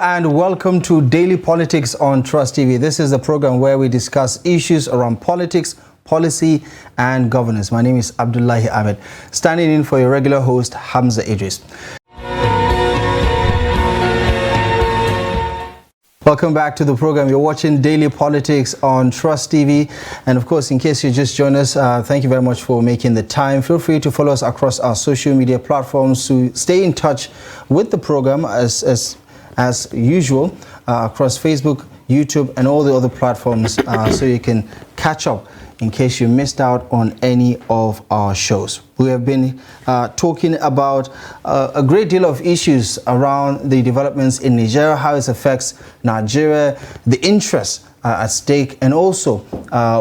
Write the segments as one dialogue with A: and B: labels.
A: and welcome to Daily Politics on Trust TV. This is the program where we discuss issues around politics, policy and governance. My name is Abdullahi Ahmed, standing in for your regular host Hamza Idris. Welcome back to the program. You're watching Daily Politics on Trust TV. And of course, in case you just joined us, thank you very much for making the time. Feel free to follow us across our social media platforms to stay in touch with the program as usual across Facebook, YouTube and all the other platforms so you can catch up in case you missed out on any of our shows. We have been talking about a great deal of issues around the developments in Nigeria, how it affects Nigeria, the interests at stake, and also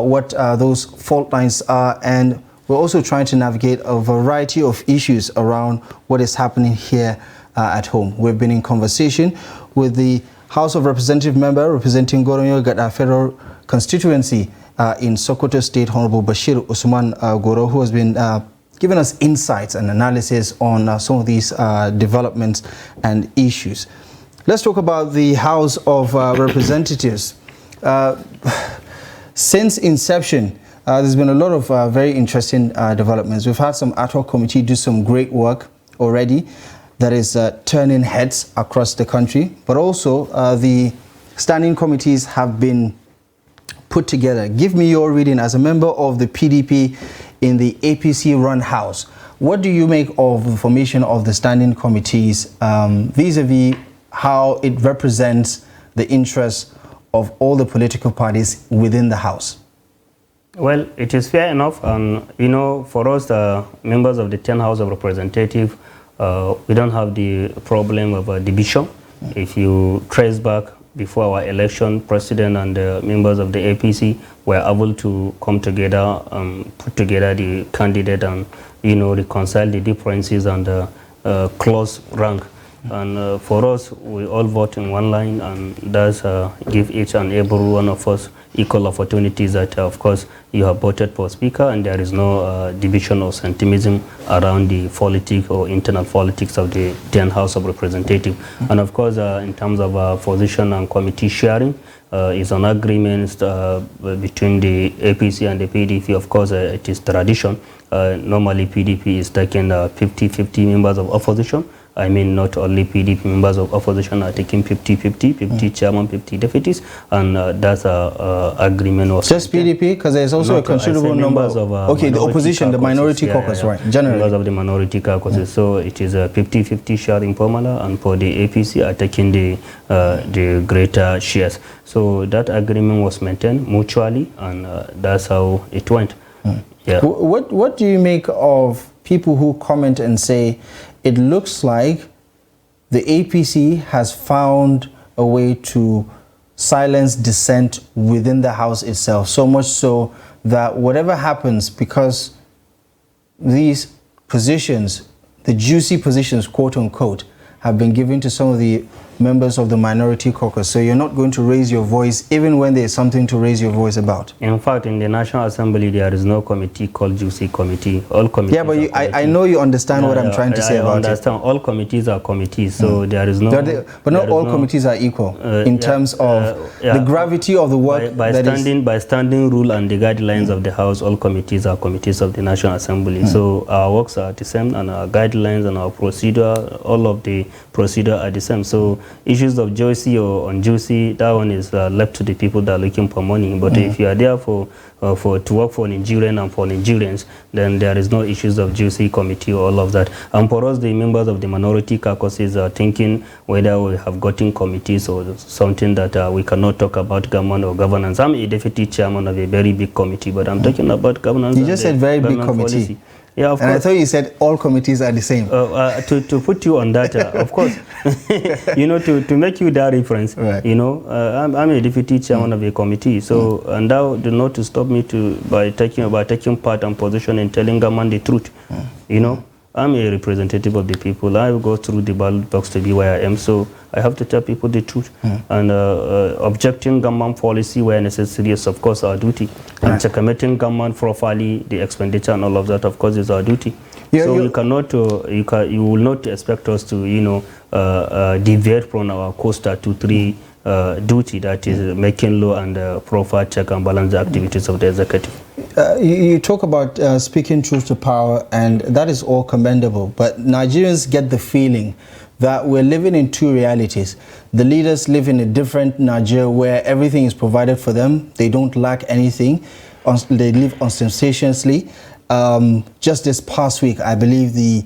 A: what those fault lines are. And we're also trying to navigate a variety of issues around what is happening here at home. We've been in conversation with the House of Representative member representing Goronyo Gada Federal Constituency in Sokoto State, Honorable Bashir Usman Goro, who has been giving us insights and analysis on some of these developments and issues. Let's talk about the House of Representatives. Since inception, there's been a lot of very interesting developments. We've had some ad hoc committee do some great work already that is turning heads across the country, but also the standing committees have been put together. Give me your reading as a member of the PDP in the APC-run House. What do you make of the formation of the standing committees vis-a-vis how it represents the interests of all the political parties within the House?
B: Well, it is fair enough, and you know, for us, the members of the 10th House of Representatives, we don't have the problem of a division. If you trace back before our election, President and the members of the APC were able to come together, put together the candidate and, you know, reconcile the differences and close rank. And for us, we all vote in one line, and that's give each and every one of us equal opportunities that, of course, you have voted for speaker, and there is no division or sentimentism around the politics or internal politics of the 10th House of Representatives. And of course, in terms of position and committee sharing, is an agreement between the APC and the PDP. Of course, it is tradition. Normally, PDP is taking 50-50 members of opposition. I mean, not only PDP members of opposition are taking 50-50, 50 chairman, 50 deputies, and that's agreement. Was
A: just PDP, because there's also a considerable number of okay, the opposition, the minority caucus, right? Generally,
B: members of the minority caucuses. So it is a 50-50 sharing formula, and for the APC are taking the greater shares. So that agreement was maintained mutually, and that's how it went. Yeah.
A: What do you make of people who comment and say it looks like the APC has found a way to silence dissent within the House itself, so much so that whatever happens, because these positions, the juicy positions, quote unquote, have been given to some of the members of the minority caucus, so you're not going to raise your voice even when there's something to raise your voice about.
B: In fact, in the National Assembly, there is no committee called Juicy Committee. All committees.
A: Yeah, but I know you understand what I'm trying to say about it. I understand.
B: All committees are committees, so there is no.
A: But not all committees are equal in terms of the gravity of the work.
B: By standing rule and the guidelines of the House, all committees are committees of the National Assembly. So our works are the same, and our guidelines and our procedure, all of the procedure are the same. So issues of juicy or unjuicy, that one is left to the people that are looking for money. But if you are there to work for Nigerians and for Nigerians, then there is no issues of juicy committee or all of that. And for us, the members of the minority caucuses are thinking whether we have gotten committees or something that we cannot talk about government or governance. I'm a deputy chairman of a very big committee, but I'm talking about governance.
A: You just said very big committee.
B: Policy. Yeah, of course.
A: I thought you said all committees are the same.
B: To put you on that, of course, you know, to make you that reference, right. You know, I'm a deputy chairman of a committee, so and that do not to stop me by taking part and position in telling government the truth, you know. I'm a representative of the people. I go through the ballot box to be where I am, so I have to tell people the truth. And objecting government policy where necessary is, of course, our duty. And checkmating government properly, the expenditure and all of that, of course, is our duty. So you cannot, you will not expect us to, deviate from our core statutory duty, that is making law and proper check and balance the activities of the executive.
A: You talk about speaking truth to power, and that is all commendable, but Nigerians get the feeling that we're living in two realities. The leaders live in a different Nigeria where everything is provided for them. They don't lack anything. They live ostentatiously. Just this past week, I believe the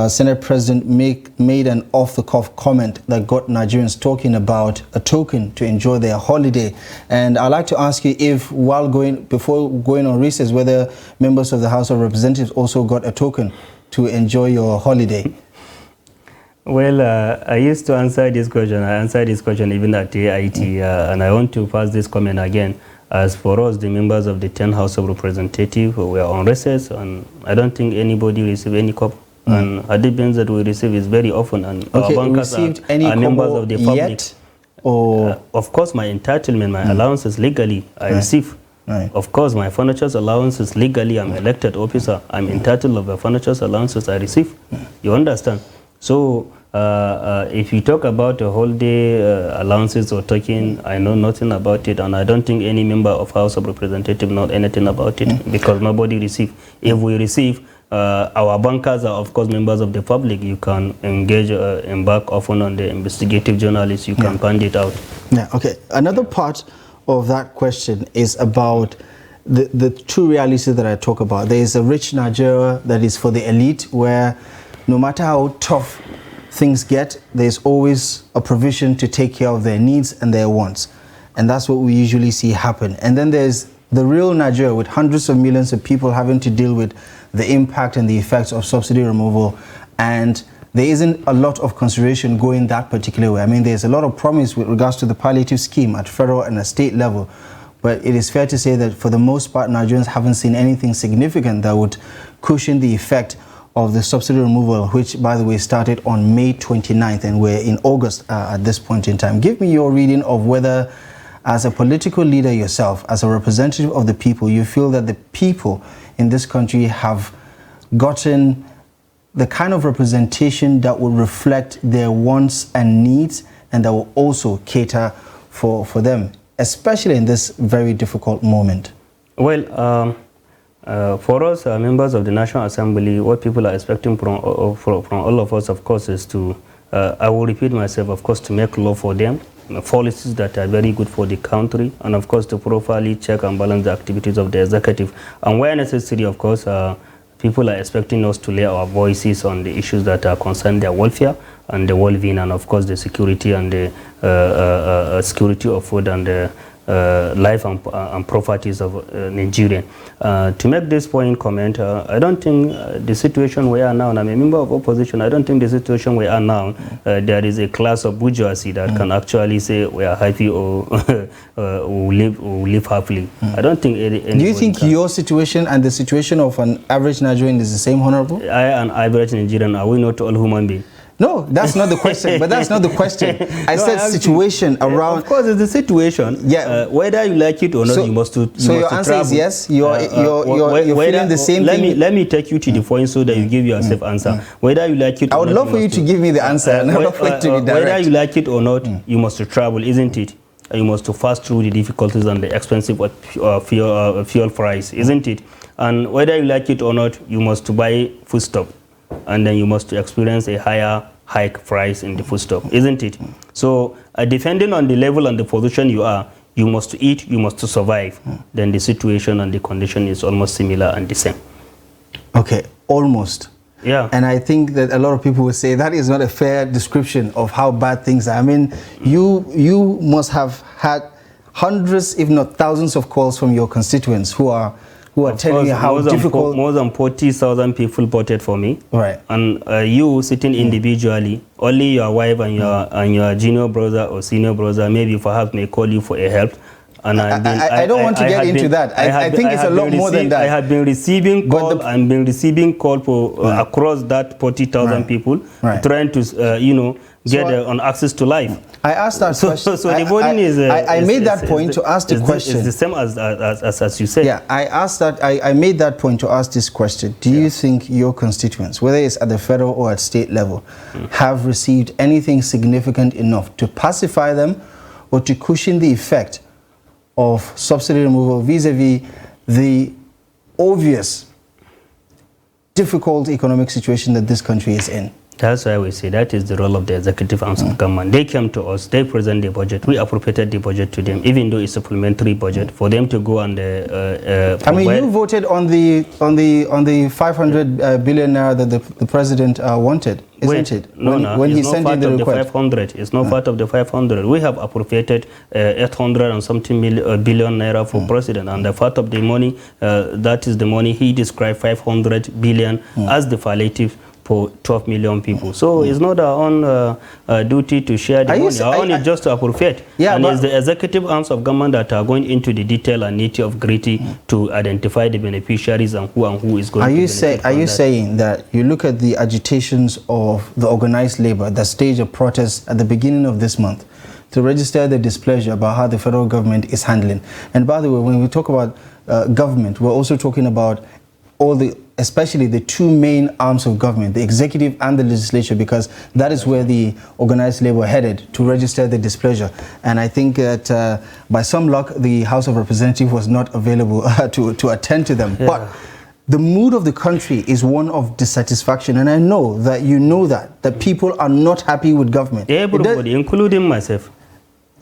A: Senate President made an off-the-cuff comment that got Nigerians talking about a token to enjoy their holiday. And I'd like to ask you if, before going on recess, whether members of the House of Representatives also got a token to enjoy your holiday.
B: Well, I used to answer this question. I answered this question even at AIT, and I want to pass this comment again. As for us, the members of the 10th House of Representatives, we are on recess, and I don't think anybody received any cup. And the bins that we receive is very often, and our bankers are members of the public.
A: Yet, or
B: of course, my entitlement, my allowances legally, I receive.
A: Right.
B: Of course, my furniture's allowances legally, I'm elected officer. I'm entitled of the furniture's allowances I receive. You understand? So, if you talk about the whole day allowances or token, I know nothing about it, and I don't think any member of House of Representatives know anything about it, because nobody receive. If we receive, our bankers are of course members of the public. You can engage, embark often on the investigative journalists. You can find it out.
A: Yeah. Okay. Another part of that question is about the two realities that I talk about. There is a rich Nigeria that is for the elite, where no matter how tough things get, there's always a provision to take care of their needs and their wants. And that's what we usually see happen. And then there's the real Nigeria with hundreds of millions of people having to deal with the impact and the effects of subsidy removal. And there isn't a lot of consideration going that particular way. I mean, there's a lot of promise with regards to the palliative scheme at federal and at state level. But it is fair to say that for the most part, Nigerians haven't seen anything significant that would cushion the effect of the subsidy removal, which, by the way, started on May 29th, and we're in August at this point in time. Give me your reading of whether, as a political leader yourself, as a representative of the people, you feel that the people in this country have gotten the kind of representation that will reflect their wants and needs, and that will also cater for them, especially in this very difficult moment.
B: Well, for us, members of the National Assembly, what people are expecting from all of us, of course, is to, I will repeat myself, of course, to make law for them, policies that are very good for the country, and of course to properly check and balance the activities of the executive. And where necessary, of course, people are expecting us to lay our voices on the issues that are concern their welfare and the well-being, and of course the security and the security of food and the life and properties of Nigerian. To make this point comment, I don't think the situation we are now, and I'm a member of opposition, I don't think the situation we are now, there is a class of bourgeoisie that can actually say we are happy or we live happily. I don't think
A: Do you think your situation and the situation of an average Nigerian is the same, Honorable?
B: I, an average Nigerian, are we not all human beings?
A: No, that's not the question. But that's not the question. I said situation around.
B: Of course, it's the situation.
A: Yeah.
B: Whether you like it or not, you must to.
A: So your answer is yes. You're feeling the same thing.
B: Let me take you to the point so that you give yourself answer. Whether you like it.
A: I would love for you to give me the answer. And I'd love for it to be direct.
B: Whether you like it or not, you must to travel, isn't it? You must to pass through the difficulties and the expensive fuel price, isn't it? And whether you like it or not, you must to buy foodstuff, and then you must to experience a hike price in the foodstuff, isn't it? So depending on the level and the position you are, you must to eat, you must to survive. Then the situation and the condition is almost similar and the same.
A: Okay, almost.
B: Yeah.
A: And I think that a lot of people will say that is not a fair description of how bad things are. I mean, you must have had hundreds, if not thousands, of calls from your constituents who are telling you how difficult.
B: More than 40,000 people voted for me.
A: Right.
B: And you sitting individually, only your wife and your junior brother or senior brother maybe perhaps may call you for a help. And
A: I don't want to get into that. I think it's a lot more than that.
B: I have been receiving call and been receiving call for across that 40,000 people, trying to get on access to life.
A: I asked that question.
B: So the burden
A: I made that point to ask the question.
B: It's the same as you said.
A: Yeah, I asked that. I made that point to ask this question. Do you think your constituents, whether it's at the federal or at state level, have received anything significant enough to pacify them or to cushion the effect of subsidy removal vis-a-vis the obvious difficult economic situation that this country is in?
B: That's why we say that is the role of the executive arms of government. They came to us, they present the budget, we appropriated the budget to them, even though it's a supplementary budget, for them to go and
A: I mean, you voted on the 500 billion naira that the president wanted, isn't it?
B: When he sent in the request. 500. It's not part of the 500. We have appropriated 800 and something billion naira for president, and the part of the money, that is the money he described 500 billion as the palliative for 12 million people. So it's not our own duty to share the money. Our own is just to appropriate. Yeah, and it's the executive arms of government that are going into the detail and nitty of gritty to identify the beneficiaries and who is going to benefit.
A: Are you saying that you look at the agitations of the organized labor that staged a protest at the beginning of this month to register their displeasure about how the federal government is handling? And by the way, when we talk about government, we're also talking about especially the two main arms of government, the executive and the legislature, because that is where the organized labor headed to register their displeasure. And I think that by some luck, the House of Representatives was not available to attend to them. Yeah. But the mood of the country is one of dissatisfaction, and I know that you know that people are not happy with government.
B: Everybody, including myself.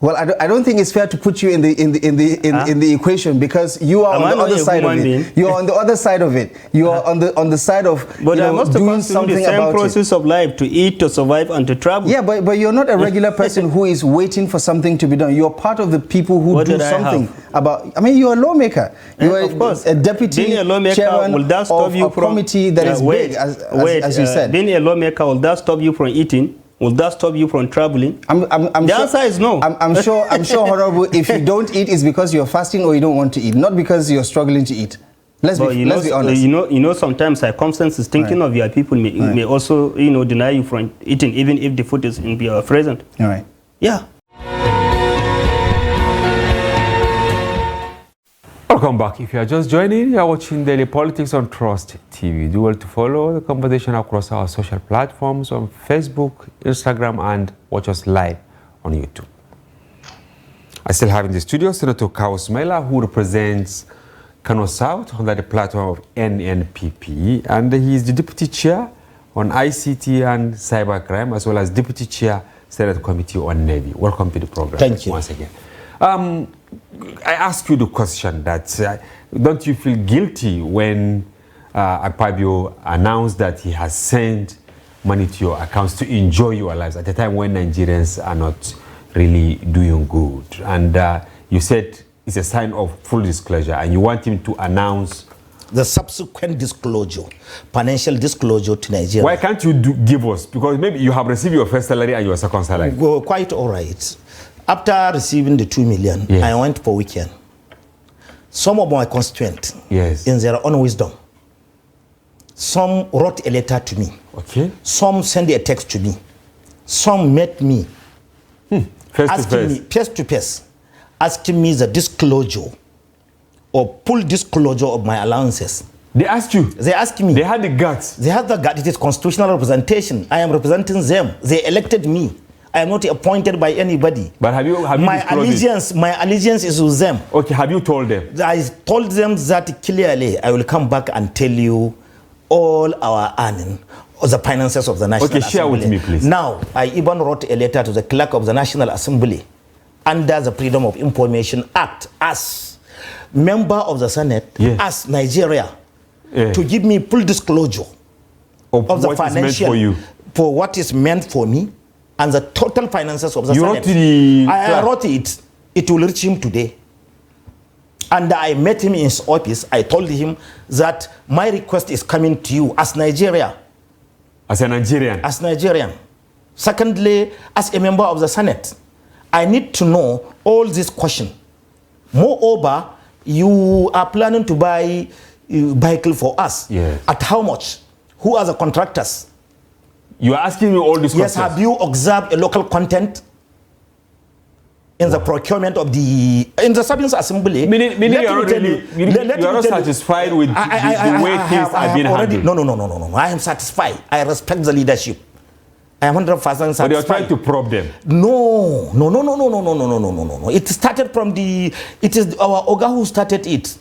A: Well, I don't think it's fair to put you in the equation, because you are on the other side of it. You are on the other side of it. You are on the side of doing something about it.
B: The same process of life, to eat, to survive, and to travel.
A: Yeah, but you're not a regular person who is waiting for something to be done. You're part of the people who do something about. I mean, you're a lawmaker. You are, of course, a deputy chairman of a committee that is big, as you said.
B: Being a lawmaker, will that stop you from eating? Will that stop you from traveling? The answer is no.
A: I'm sure, Honorable, if you don't eat, it's because you're fasting or you don't want to eat, not because you're struggling to eat. Let's be honest.
B: You know, sometimes circumstances, thinking of your people may also, deny you from eating, even if the food is in your present.
A: All right.
B: Yeah.
C: Welcome back. If you are just joining, you are watching Daily Politics on Trust TV. Do well to follow the conversation across our social platforms on Facebook, Instagram, and watch us live on YouTube. I still have in the studio Senator Kaus Mela, who represents Kano South under the platform of NNPP, and he is the Deputy Chair on ICT and Cybercrime, as well as Deputy Chair, Senate Committee on Navy. Welcome to the program.
A: Thank you.
C: Once again. I ask you the question that don't you feel guilty when Akpabio announced that he has sent money to your accounts to enjoy your lives at a time when Nigerians are not really doing good? And you said it's a sign of full disclosure, and you want him to announce
D: the subsequent disclosure, financial disclosure to Nigeria.
C: Why can't you give us? Because maybe you have received your first salary and your second salary.
D: Well, quite all right. After receiving the 2 million, yes, I went for weekend. Some of my constituents,
C: yes,
D: in their own wisdom, some wrote a letter to me.
C: Okay.
D: Some sent a text to me. Some met me,
C: face
D: to face, asking me the disclosure or full disclosure of my allowances.
C: They asked you?
D: They asked me.
C: They had the guts?
D: They had the guts. It is constitutional representation. I am representing them. They elected me. I am not appointed by anybody.
C: But have you
D: my allegiance is with them.
C: Okay, have you told them?
D: I told them that clearly. I will come back and tell you all our earning, the finances of the National Assembly.
C: Okay, share with me, please.
D: Now, I even wrote a letter to the clerk of the National Assembly under the Freedom of Information Act as member of the Senate,
C: yes,
D: as Nigeria, to give me full disclosure of the financial for what is meant for me and the total finances of the Senate. I wrote it. It will reach him today. And I met him in his office. I told him that my request is coming to you as Nigeria.
C: As a Nigerian?
D: As Nigerian. Secondly, as a member of the Senate, I need to know all these questions. Moreover, you are planning to buy a vehicle for us.
C: Yes.
D: At how much? Who are the contractors?
C: You are asking me all these questions.
D: Yes, have you observed a local content in the procurement of in the Sabines Assembly?
C: Meaning you are not satisfied with the way things are being handled.
D: No. I am satisfied. I respect the leadership. I am 100% satisfied.
C: But you are trying to probe them.
D: No. It started from it is our Oga who started it.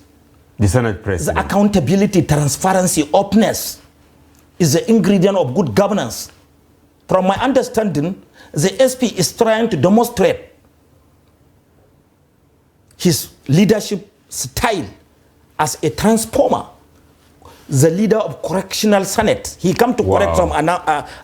C: The Senate President.
D: The accountability, transparency, openness is the ingredient of good governance. From my understanding, the SP is trying to demonstrate his leadership style as a transformer, the leader of correctional senate. He come to correct some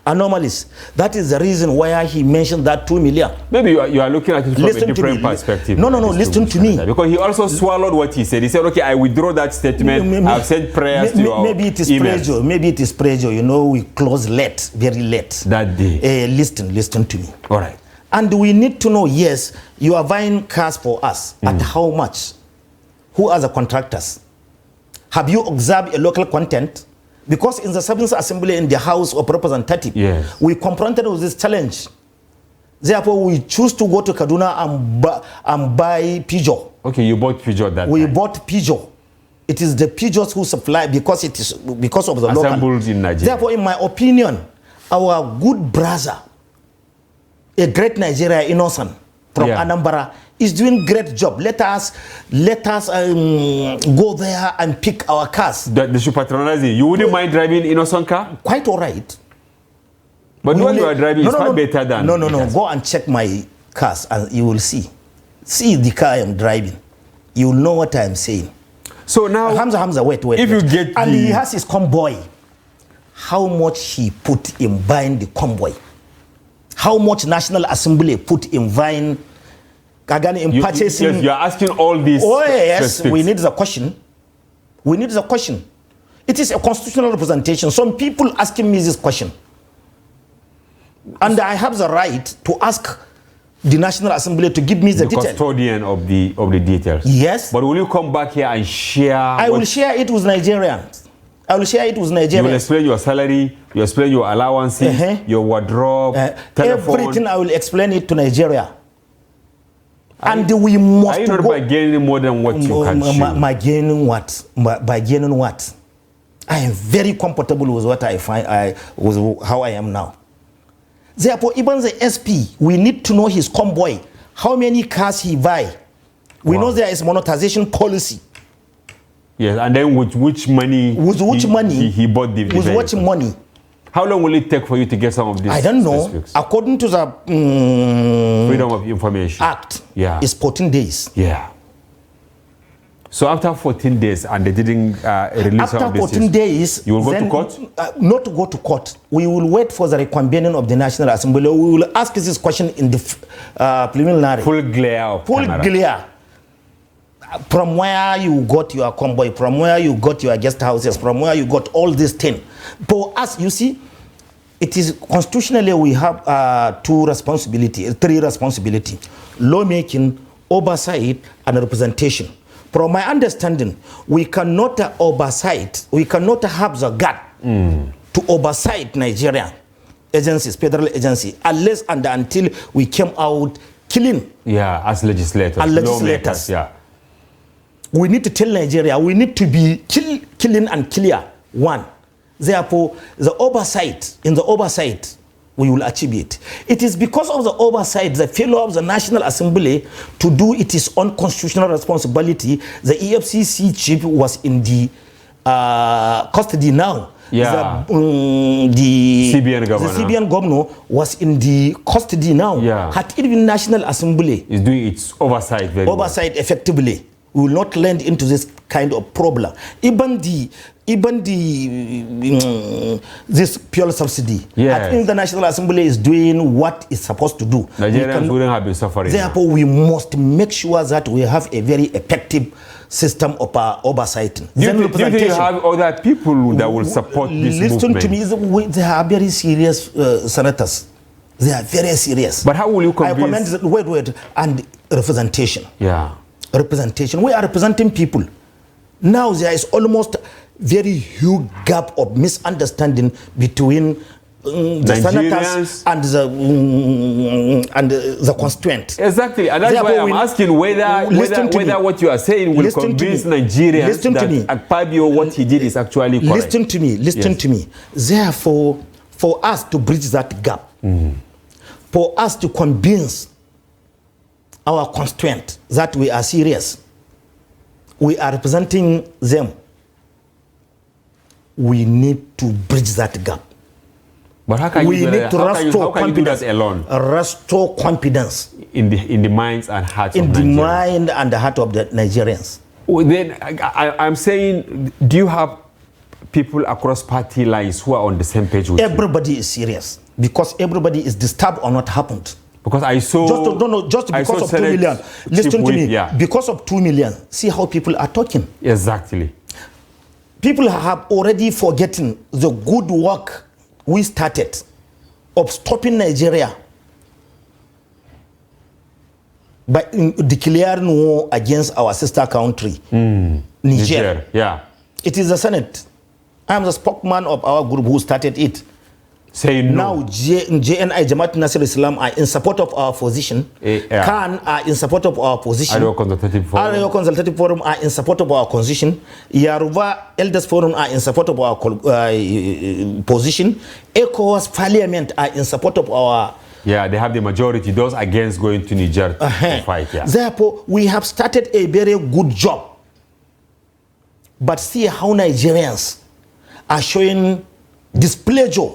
D: anomalies. That is the reason why he mentioned that 2 million.
C: Maybe you are looking at it from a different perspective.
D: No, listen to me.
C: Because he also swallowed what he said. He said, okay, I withdraw that statement. I've sent prayers to your
D: Maybe it is pressure. Maybe it is pressure. You know, we close late, very late.
C: That day.
D: Listen to me.
C: All right.
D: And we need to know, yes, you are buying cars for us. At how much? Who are the contractors? Have you observed a local content? Because in the Sabines Assembly in the House of Representatives, we confronted with this challenge. Therefore, we choose to go to Kaduna and buy Peugeot.
C: Okay, you bought Peugeot that
D: We
C: time.
D: bought Peugeot. It is the Peugeots who supply because it is because of the
C: assembled
D: local.
C: In Nigeria.
D: Therefore, in my opinion, our good brother, a great Nigeria innocent from Anambra, is doing great job. Let us go there and pick our cars.
C: They should patronize it. You wouldn't mind driving innocent car?
D: Quite all right.
C: But what you are driving is far better than...
D: No. Go and check my cars and you will see. See the car I am driving. You will know what I am saying.
C: So now...
D: Hamza, wait.
C: If you get
D: and he has his convoy. How much he put in buying the convoy? How much National Assembly put in buying... in purchasing...
C: Yes, you are asking all these...
D: Oh, yes, we need the question. We need the question. It is a constitutional representation. Some people asking me this question. And I have the right to ask the National Assembly to give me the details.
C: Custodian of the details.
D: Yes.
C: But will you come back here and share...
D: I will share it with Nigerians. I will share it with Nigerians.
C: You will explain your salary, you explain your allowances, your wardrobe, telephone.
D: Everything I will explain it to Nigeria. And we must...
C: Are you not bargaining more than what you can show?
D: Bargaining what? Bargaining what? I am very comfortable with what I find, with how I am now. Therefore, even the SP, we need to know his convoy. How many cars he buy. We know there is monetization policy.
C: Yes, and then with which money?
D: With which money?
C: He bought the
D: With which money?
C: How long will it take for you to get some of these?
D: I don't know.
C: Specifics?
D: According to the
C: Freedom of Information
D: Act, it's 14 days.
C: Yeah. So after 14 days and they didn't release
D: after 14 days,
C: you will go to court?
D: Not to go to court. We will wait for the reconvening of the National Assembly. We will ask this question in the preliminary.
C: Full glare of camera.
D: Glare. From where you got your convoy, from where you got your guest houses, from where you got all these things. For us, you see, it is constitutionally we have three responsibilities: lawmaking, oversight, and representation. From my understanding, we cannot oversight, we cannot have the gut to oversight Nigerian agencies, federal agency, unless and until we came out killing.
C: Yeah, as legislators.
D: Lawmakers.
C: Yeah.
D: We need to tell Nigeria, we need to be killing and clear. One. Therefore, the oversight, in the oversight, we will achieve it. It is because of the oversight, the failure of the National Assembly to do its own constitutional responsibility. The EFCC chief was in the custody now.
C: Yeah.
D: The CBN governor was in the custody now.
C: Yeah.
D: Had it been National Assembly
C: is doing its oversight very
D: oversight effectively, we will not land into this kind of problem. Even this pure subsidy. I think the National Assembly is doing what it's supposed to do.
C: Nigerians wouldn't have been suffering.
D: Therefore, we must make sure that we have a very effective system of oversight.
C: Do you think you have other people that will support this movement?
D: Listen to me, they are very serious senators. They are very serious.
C: But how will you convince?
D: I comment, wait, and representation.
C: Yeah.
D: Representation. We are representing people. Now there is almost very huge gap of misunderstanding between the senators and the constituent.
C: Exactly, and that's why I'm asking whether what you are saying will convince Nigerians that Akpabio, what he did is actually correct.
D: Listen to me. Therefore, for us to bridge that gap, for us to convince our constituent that we are serious, we are representing them, we need to bridge that gap.
C: But how can you do that? How can you do that alone?
D: Restore confidence
C: in the minds and hearts of Nigerians.
D: In the mind and the heart of the Nigerians.
C: Well, then I'm saying, do you have people across party lines who are on the same page with
D: everybody is serious because everybody is disturbed on what happened.
C: Because I saw
D: just because of 2 million. Listen to me. Yeah. Because of 2 million, see how people are talking.
C: Exactly.
D: People have already forgotten the good work we started of stopping Nigeria by declaring war against our sister country, Niger.
C: Yeah.
D: It is the Senate. I am the spokesman of our group who started it.
C: Saying no.
D: Now, JNI, Jamaat Nasir Islam, are in support of our position. Khan are in support of our position.
C: Arewa Consultative Forum are in support of our position. Yaruba Elders Forum are in support of our position. ECOWAS Parliament are in support of our... Yeah, they have the majority. Those against going to Niger to fight. Yeah.
D: Therefore, we have started a very good job. But see how Nigerians are showing displeasure,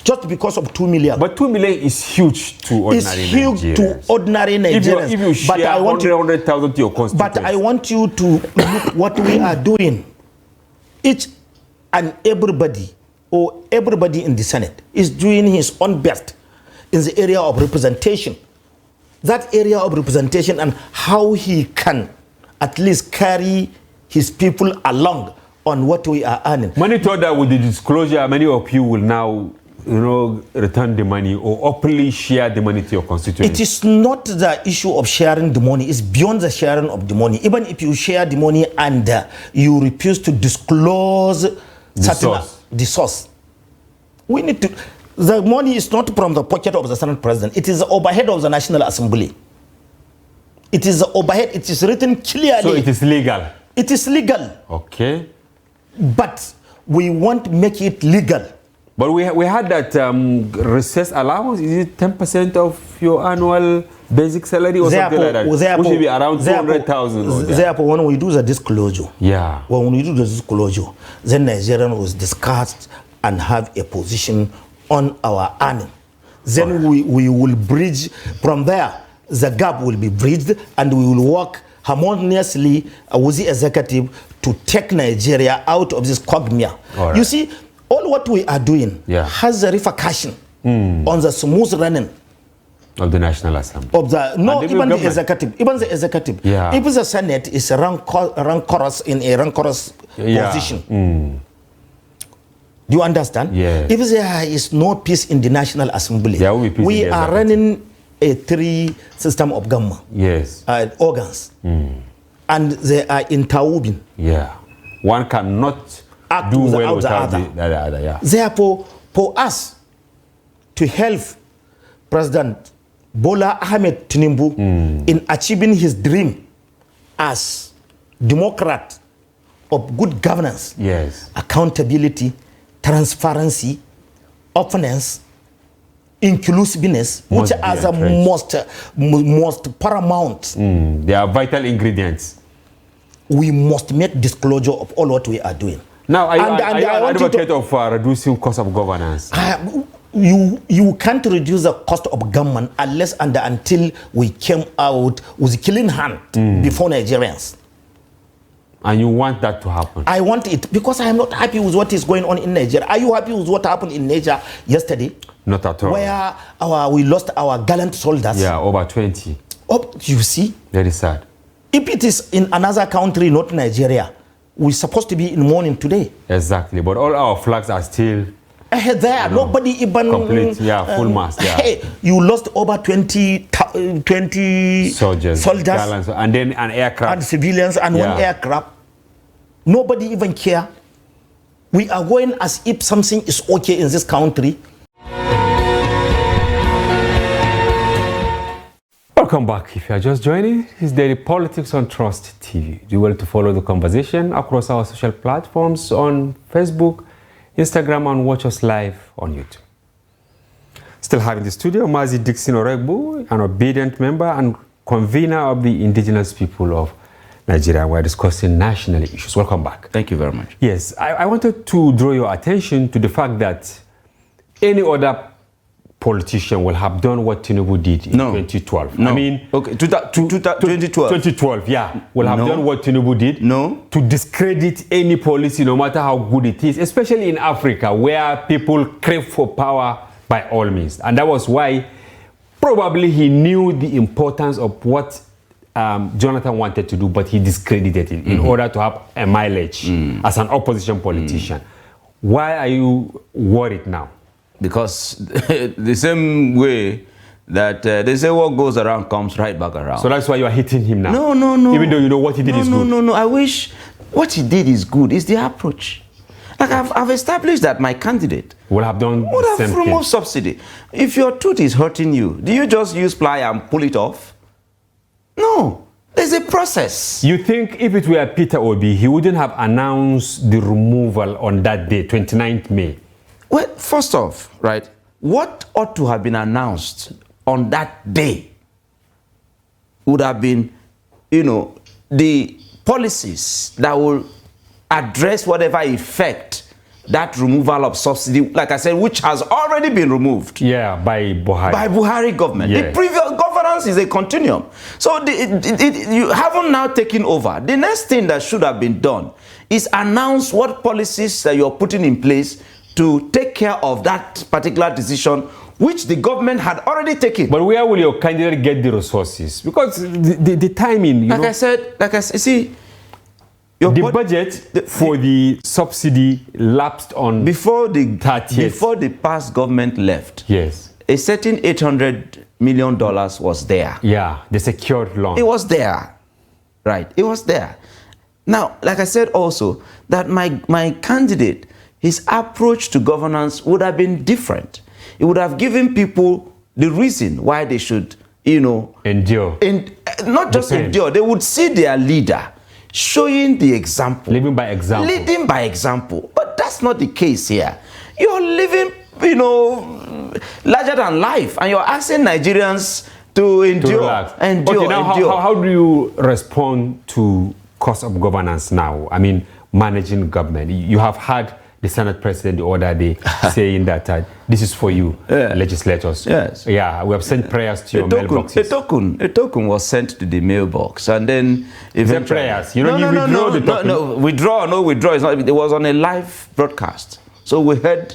D: just because of 2 million.
C: But 2 million is huge to ordinary Nigerians. It's huge to
D: ordinary Nigerians.
C: If you share 100,000 to your constituents.
D: But I want you to look what we are doing. Each and everybody, or everybody in the Senate, is doing his own best in the area of representation. That area of representation and how he can at least carry his people along on what we are earning.
C: Many thought that with the disclosure, many of you will now, return the money or openly share the money to your constituents. It
D: is not the issue of sharing the money. It's beyond the sharing of the money. Even if you share the money and you refuse to disclose the source. We need to... The money is not from the pocket of the Senate President. It is the overhead of the National Assembly. It is the overhead. It is written clearly.
C: So it is legal?
D: It is legal.
C: Okay.
D: But we want to make it legal.
C: But we had that recess allowance. Is it 10% of your annual basic salary or something like that? Which will be around 200,000.
D: Therefore, when we do the disclosure, when we do the disclosure, then Nigerian was discussed and have a position on our earning. Then we will bridge from there. The gap will be bridged, and we will work harmoniously with the executive to take Nigeria out of this quagmire. Right. You see, all what we are doing has a repercussion on the smooth running
C: of the National Assembly.
D: Even the executive. Even the executive. If the Senate is rancorous in a rancorous position. Do you understand? If there is no peace in the National Assembly, we are running a 3 system of government. Organs. And they are interwoven.
C: One cannot do well without the other.
D: Therefore, for us to help President Bola Ahmed Tinubu in achieving his dream as Democrat of good governance, accountability, transparency, openness, inclusiveness, which are the most paramount.
C: They are vital ingredients.
D: We must make disclosure of all what we are doing.
C: Now, are you an advocate of reducing cost of governance?
D: You can't reduce the cost of government unless and until we came out with a clean hand before Nigerians.
C: And you want that to happen?
D: I want it because I am not happy with what is going on in Nigeria. Are you happy with what happened in Nigeria yesterday?
C: Not at all.
D: Where we lost our gallant soldiers.
C: Over 20.
D: You see?
C: Very sad.
D: If it is in another country, not Nigeria, we're supposed to be in mourning today.
C: Exactly. But all our flags are still
D: there. Nobody even...
C: Complete, full mast.
D: Hey, you lost over 20 soldiers.
C: And then an aircraft.
D: And civilians and one aircraft. Nobody even care. We are going as if something is okay in this country.
C: Welcome back. If you are just joining, it's Daily Politics on Trust TV. Do well to follow the conversation across our social platforms on Facebook, Instagram, and watch us live on YouTube. Still having the studio, Mazi Dixon Oregbu, an obedient member and convener of the indigenous people of Nigeria. We're discussing national issues. Welcome back.
E: Thank you very much.
C: Yes, I wanted to draw your attention to the fact that any other politician will have done what Tinubu did in 2012.
E: No.
C: I mean,
E: okay, 2012.
C: 2012, yeah, will have done what Tinubu did.
E: No.
C: To discredit any policy, no matter how good it is, especially in Africa, where people crave for power by all means. And that was why probably he knew the importance of what Jonathan wanted to do, but he discredited it in order to have a mileage as an opposition politician. Why are you worried now? Because
E: the same way that they say what goes around comes right back around.
C: So that's why you are hitting him now?
E: No.
C: Even though you know what he did is good?
E: No. I wish what he did is good. It's the approach. Like I've established that my candidate
C: would have done the same thing.
E: Removed subsidy. If your tooth is hurting you, do you just use ply and pull it off? No. There's a process.
C: You think if it were Peter Obi, he wouldn't have announced the removal on that day, 29th May?
E: Well, first off, right, what ought to have been announced on that day would have been, the policies that will address whatever effect that removal of subsidy, like I said, which has already been removed.
C: Yeah, by Buhari.
E: By Buhari government. Yeah. The previous governance is a continuum. So you haven't now taken over. The next thing that should have been done is announce what policies that you're putting in place to take care of that particular decision, which the government had already taken.
C: But where will your candidate get the resources? Because the timing,
E: like I said, see,
C: the budget for the subsidy lapsed on
E: before the
C: 30th.
E: Before the past government left.
C: Yes.
E: A certain $800 million was there.
C: Yeah, the secured loan.
E: It was there, right? It was there. Now, like I said also, that my candidate, his approach to governance would have been different. It would have given people the reason why they should,
C: endure.
E: And not just endure, they would see their leader showing the example.
C: Living by example.
E: Leading by example. But that's not the case here. You're living, larger than life, and you're asking Nigerians to endure.
C: Relax. Okay, now how do you respond to cost of governance now? I mean, managing government. You have had the Senate President the other day saying that this is for you, legislators.
E: Yes.
C: Yeah, we have sent prayers to your mailboxes.
E: A token was sent to the mailbox, and then eventually...
C: prayers? You withdraw the token?
E: No, withdraw. It's not, it was on a live broadcast. So we heard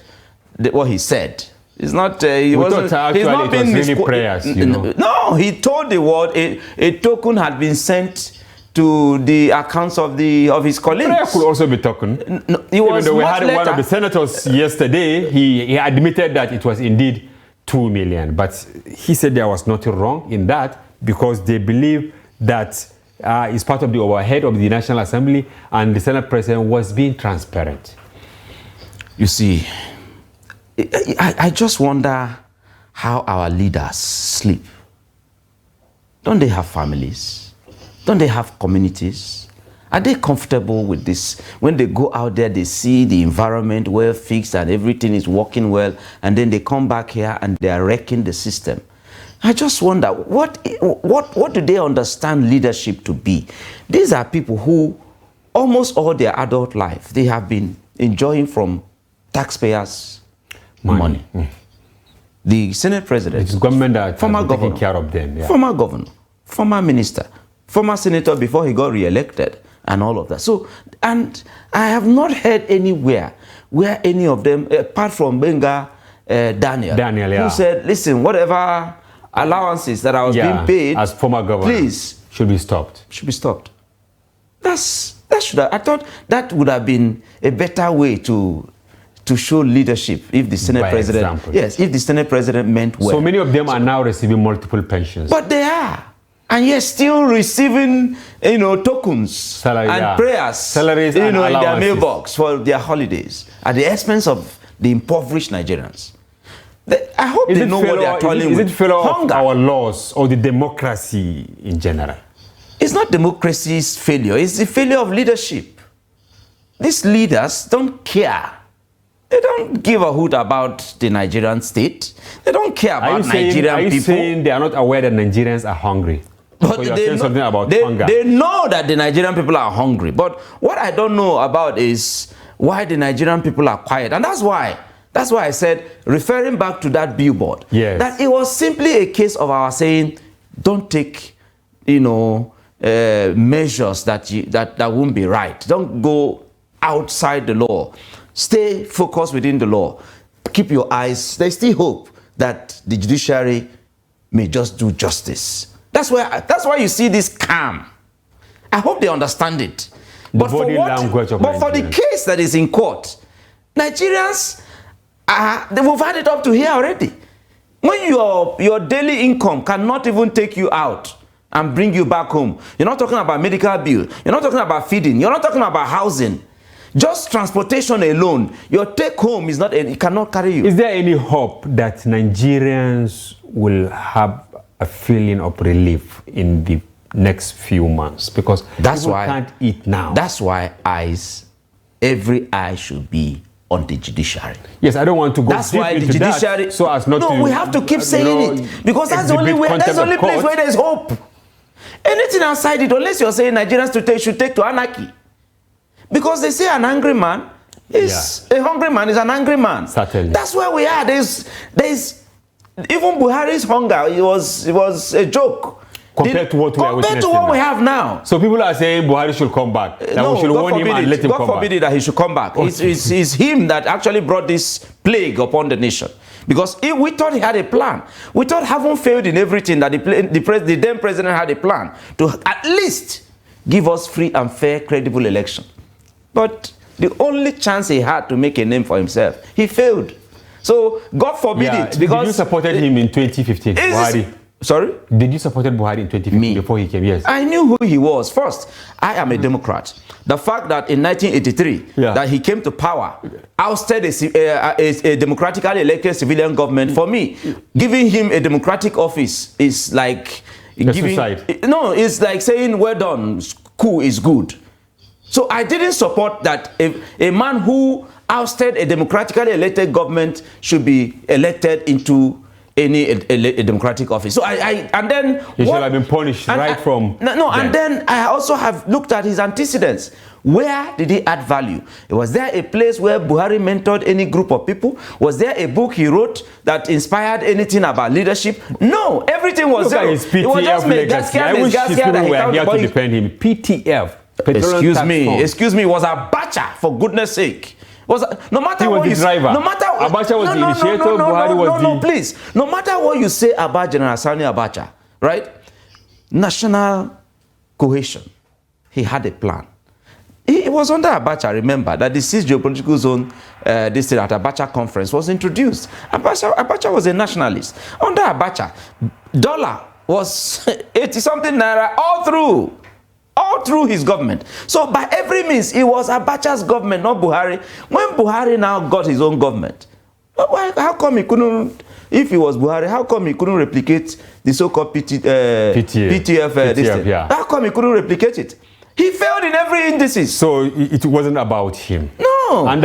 E: what he said. It's not... He's not being
C: really prayers,
E: No, he told the world a token had been sent to the accounts of his colleagues.
C: Prayer could also be token.
E: No, it was
C: Even though we
E: much
C: had
E: later.
C: one of the senators yesterday, he admitted that it was indeed 2 million. But he said there was nothing wrong in that because they believe that it's part of the overhead of the National Assembly and the Senate President was being transparent.
E: You see, I just wonder how our leaders sleep. Don't they have families? Don't they have communities? Are they comfortable with this? When they go out there, they see the environment well fixed and everything is working well, and then they come back here and they are wrecking the system. I just wonder, what do they understand leadership to be? These are people who, almost all their adult life, they have been enjoying from taxpayers' money. The Senate President,
C: it's government that
E: former governor,
C: taking care of them. Yeah.
E: Former governor, former minister, former senator before he got re-elected, and all of that. So, and I have not heard anywhere where any of them, apart from Benga Daniel, who said, listen, whatever allowances that I was being paid
C: as former governor,
E: please,
C: should be stopped.
E: Should be stopped. That should have, I thought that would have been a better way to show leadership if the Senate President,
C: example.
E: Yes, if the Senate President meant well.
C: So many of them are now receiving multiple pensions.
E: But they are. And yet still receiving, tokens and prayers,
C: salaries
E: in
C: and
E: their mailbox for their holidays at the expense of the impoverished Nigerians. I hope they know what they are toiling with.
C: Is it failure of our laws or the democracy in general?
E: It's not democracy's failure. It's the failure of leadership. These leaders don't care. They don't give a hoot about the Nigerian state. They don't care about Nigerian people.
C: Are you saying they are not aware that Nigerians are hungry?
E: But
C: you are saying something about hunger.
E: They know that the Nigerian people are hungry. But what I don't know about is why the Nigerian people are quiet. And that's why I said, referring back to that billboard,
C: yes,
E: that it was simply a case of our saying, don't take, measures that won't be right. Don't go outside the law. Stay focused within the law. Keep your eyes. There's still hope that the judiciary may just do justice. That's why you see this calm. I hope they understand it. But for the case that is in court, Nigerians, we've had it up to here already. When your daily income cannot even take you out and bring you back home, you're not talking about medical bill, you're not talking about feeding, you're not talking about housing. Just transportation alone, your take home is not, it cannot carry you.
C: Is there any hope that Nigerians will have a feeling of relief in the next few months? Because people can't eat now.
E: That's why every eye should be on the judiciary.
C: Yes, I don't want to go
E: that's deep why into the judiciary,
C: that so as not to...
E: No, we have to keep saying it. Because that's the only place where there's hope. Anything outside it, unless you're saying Nigerians should take to anarchy. Because they say an angry man is a hungry man is an angry man.
C: Certainly.
E: That's where we are. There's even Buhari's hunger. It was a joke
C: compared to what
E: we have now.
C: So people are saying Buhari should come back. That
E: no,
C: we should warn him and let him come back.
E: God forbid it that he should come back. It's him that actually brought this plague upon the nation. Because we thought he had a plan. We thought, having failed in everything, that the then president had a plan to at least give us free and fair, credible election. But the only chance he had to make a name for himself, he failed. So God forbid it. Because
C: did you supported him in 2015, Buhari?
E: Sorry?
C: Did you support Buhari in 2015 before he came? Yes.
E: I knew who he was. First, I am a Democrat. The fact that in 1983, that he came to power, ousted a democratically elected civilian government, for me, giving him a democratic office is like no, it's like saying, well done, coup is good. So I didn't support that a man who ousted a democratically elected government should be elected into a democratic office. So and then
C: he should have been punished from
E: no. And then I also have looked at his antecedents. Where did he add value? Was there a place where Buhari mentored any group of people? Was there a book he wrote that inspired anything about leadership? No, everything was zero.
C: His PTF legacy. I wish his people were here to defend him. PTF.
E: Excuse me, was Abacha, for goodness sake. No matter what you say, no matter
C: Abacha was the initiator, Buhari was
E: no, please. No matter what you say about General Sani Abacha, right? National cohesion. He had a plan. It was under Abacha, remember, that the 6th geopolitical zone, this thing at Abacha conference was introduced. Abacha was a nationalist. Under Abacha, dollar was 80-something naira all through his government. So by every means, it was Abacha's government, not Buhari. When Buhari now got his own government, how come he couldn't, if he was Buhari, how come he couldn't replicate the so-called PTF?
C: Yeah.
E: How come he couldn't replicate it? He failed in every indices.
C: So it wasn't about him.
E: No.
C: And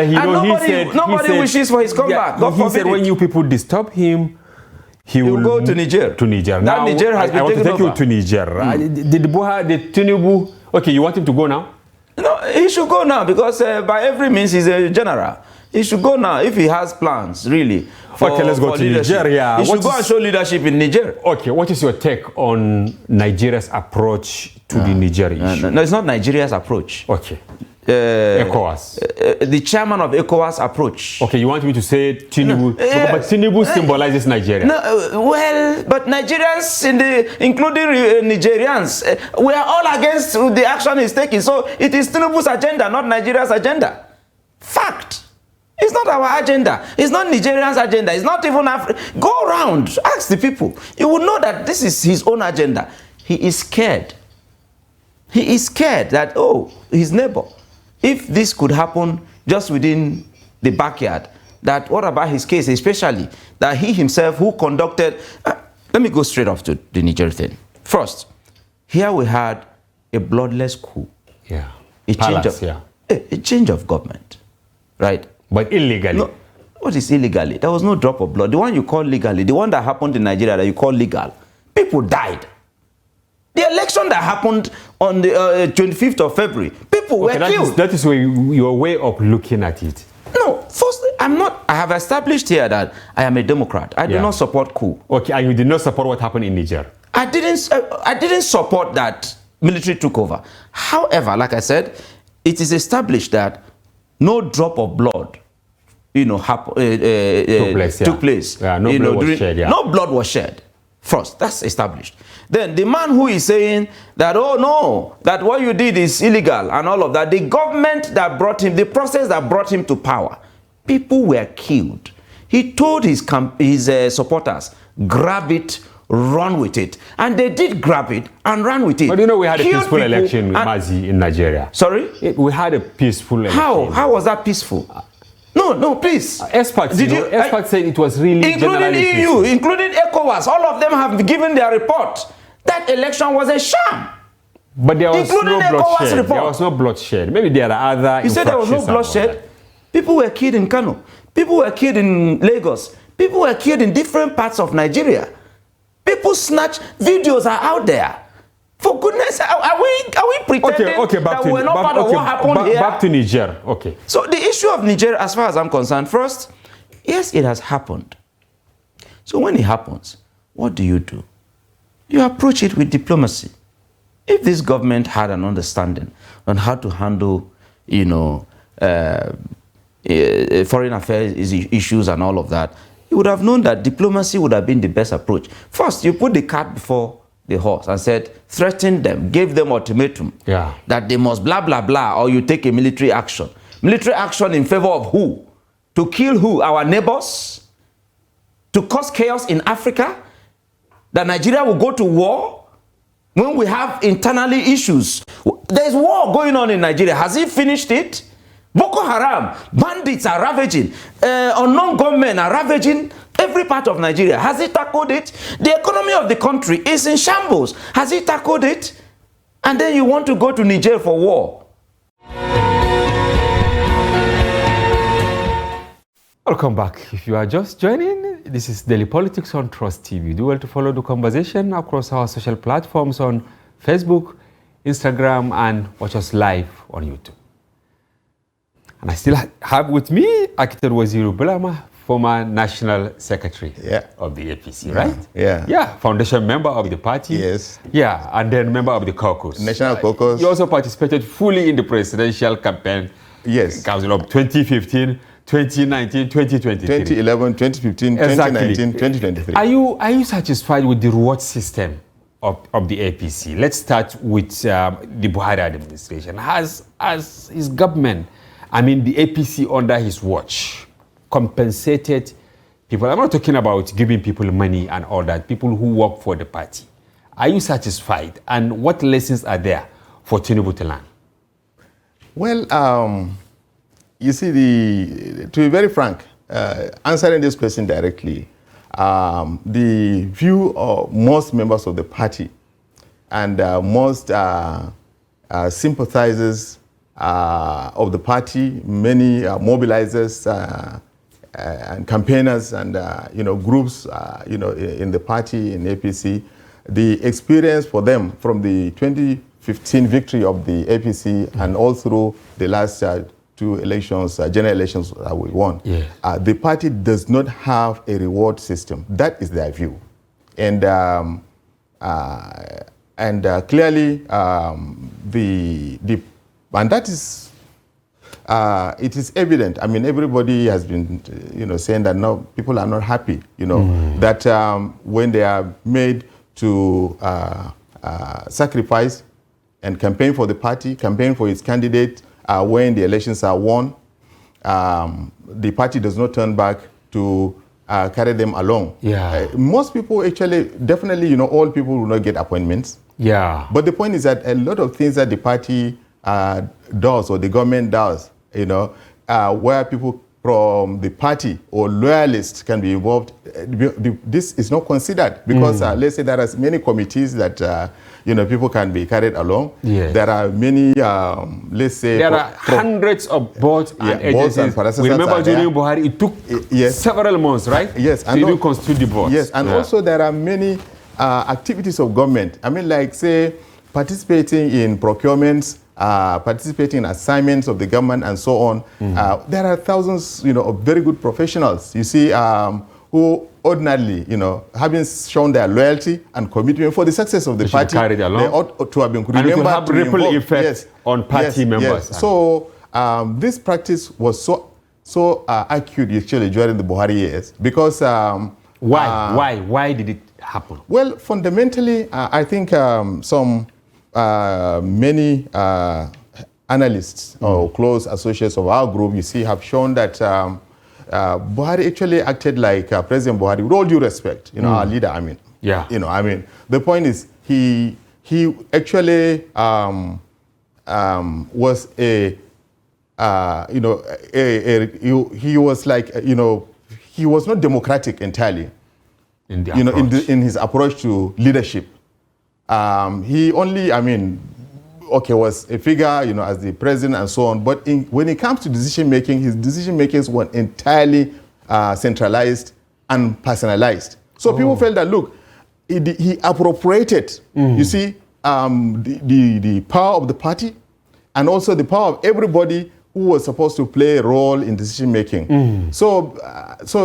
E: nobody wishes for his comeback.
C: He said when you people disturb him, he will
E: go to Niger.
C: Now,
E: Niger has been
C: I want to take
E: over.
C: you to Niger. Did Tinubu... Okay, you want him to go now?
E: No, he should go now because by every means he's a general. He should go now if he has plans, really.
C: Okay, let's go to Niger. Yeah.
E: He should go and show leadership in Niger.
C: Okay, what is your take on Nigeria's approach to the Niger issue?
E: No, it's not Nigeria's approach.
C: Okay. ECOWAS.
E: The chairman of ECOWAS approach.
C: Okay, you want me to say Tinubu? But Tinubu symbolizes Nigeria.
E: No, well, but Nigerians, including Nigerians, we are all against the action he's taking. So it is Tinubu's agenda, not Nigeria's agenda. Fact. It's not our agenda. It's not Nigerians' agenda. It's not even Africa. Go around, ask the people. You will know that this is his own agenda. He is scared. He is scared that, his neighbor, if this could happen just within the backyard, that what about his case, especially that he himself who conducted, let me go straight off to the Niger thing. First, here we had a bloodless coup.
C: Yeah.
E: A change of government, right?
C: But illegally.
E: No, what is illegally? There was no drop of blood. The one you call legally, the one that happened in Nigeria that you call legal, people died. The election that happened on the 25th of February, people were killed.
C: That is your way of looking at it.
E: No, first, I have established here that I am a Democrat. I do not support coup.
C: Okay, and you did not support what happened in Niger?
E: I didn't support that military took over. However, like I said, it is established that no drop of blood, took place.
C: Yeah, no blood was shed. Yeah.
E: No blood was shed. First, that's established. Then the man who is saying that, oh no, that what you did is illegal and all of that, the government that brought him, the process that brought him to power, people were killed. He told his supporters, grab it, run with it. And they did grab it and run with it.
C: But we had a peaceful election, Mazi, in Nigeria.
E: Sorry?
C: We had a peaceful election.
E: How was that peaceful? No, please.
C: Experts said it was really
E: including EU, peaceful. Including ECOWAS, all of them have given their report. That election was a sham.
C: But there was no bloodshed. There was no bloodshed. Maybe there are other.
E: You said there was no bloodshed. People were killed in Kano. People were killed in Lagos. People were killed in different parts of Nigeria. People snatch videos are out there. For goodness, are we pretending that we're not part of what happened here?
C: Back to Niger. Okay.
E: So the issue of Niger, as far as I'm concerned, first, yes, it has happened. So when it happens, what do? You approach it with diplomacy. If this government had an understanding on how to handle, foreign affairs issues and all of that, you would have known that diplomacy would have been the best approach. First, you put the cart before the horse and said, threaten them, gave them ultimatum that they must blah, blah, blah, or you take a military action. Military action in favor of who? To kill who? Our neighbors? To cause chaos in Africa? That Nigeria will go to war? When we have internally issues. There's war going on in Nigeria. Has he finished it? Boko Haram, bandits are ravaging. Unknown gunmen are ravaging every part of Nigeria. Has he tackled it? The economy of the country is in shambles. Has he tackled it? And then you want to go to Niger for war.
C: Welcome back. If you are just joining, this is Daily Politics on Trust TV. Do well to follow the conversation across our social platforms on Facebook, Instagram, and watch us live on YouTube. And I still have with me Architect Waziri Bulama, former National Secretary of the APC, right?
F: Yeah.
C: Foundation member of the party.
F: Yes.
C: Yeah, and then member of the caucus.
F: National caucus.
C: You also participated fully in the presidential campaign.
F: Yes.
C: Council of 2015, 2019, 2023.
F: 2011, 2015,
C: exactly.
F: 2019, 2023.
C: Are you satisfied with the reward system of the APC? Let's start with the Buhari administration. Has his government, the APC under his watch, compensated people? I'm not talking about giving people money and all that, people who work for the party. Are you satisfied? And what lessons are there for Tinubu to learn?
F: Well, you see, to be very frank, answering this question directly, the view of most members of the party and most sympathizers of the party, many mobilizers and campaigners and groups in the party, in APC, the experience for them from the 2015 victory of the APC and all through the last two elections, general elections that we won, the party does not have a reward system. That is their view, and clearly and that is, it is evident. Everybody has been, saying that no, people are not happy, that when they are made to sacrifice and campaign for the party, campaign for its candidate, when the elections are won, the party does not turn back to carry them along. Most people actually, definitely, all people will not get appointments. But the point is that a lot of things that the party does or the government does, where people from the party or loyalists can be involved, this is not considered because let's say there are many committees that people can be carried along.
C: Yes.
F: There are many, let's say...
C: There are hundreds of boards and agencies. We remember during Buhari, it took several months, right?
F: Yes.
C: And to constitute the boards.
F: Yes, and also there are many activities of government. I mean, like, say, participating in procurements, participating in assignments of the government and so on. There are thousands, of very good professionals, you see, who ordinarily, having shown their loyalty and commitment for the success of the party, they ought to have been remembered. And it will have
C: ripple effects on party members.
F: Yes. So this practice was so acute actually during the Buhari years because... Why did it happen? Well, fundamentally, I think many analysts or close associates of our group, you see, have shown that Buhari actually acted like President Buhari, with all due respect, our leader, I mean.
C: Yeah.
F: The point is he actually was he was like, he was not democratic entirely in his approach to leadership. He only, was a figure, as the president and so on. But when it comes to decision making, his decision makings were entirely centralized and personalized. So people felt that, look, he appropriated, you see, the power of the party and also the power of everybody who was supposed to play a role in decision making. So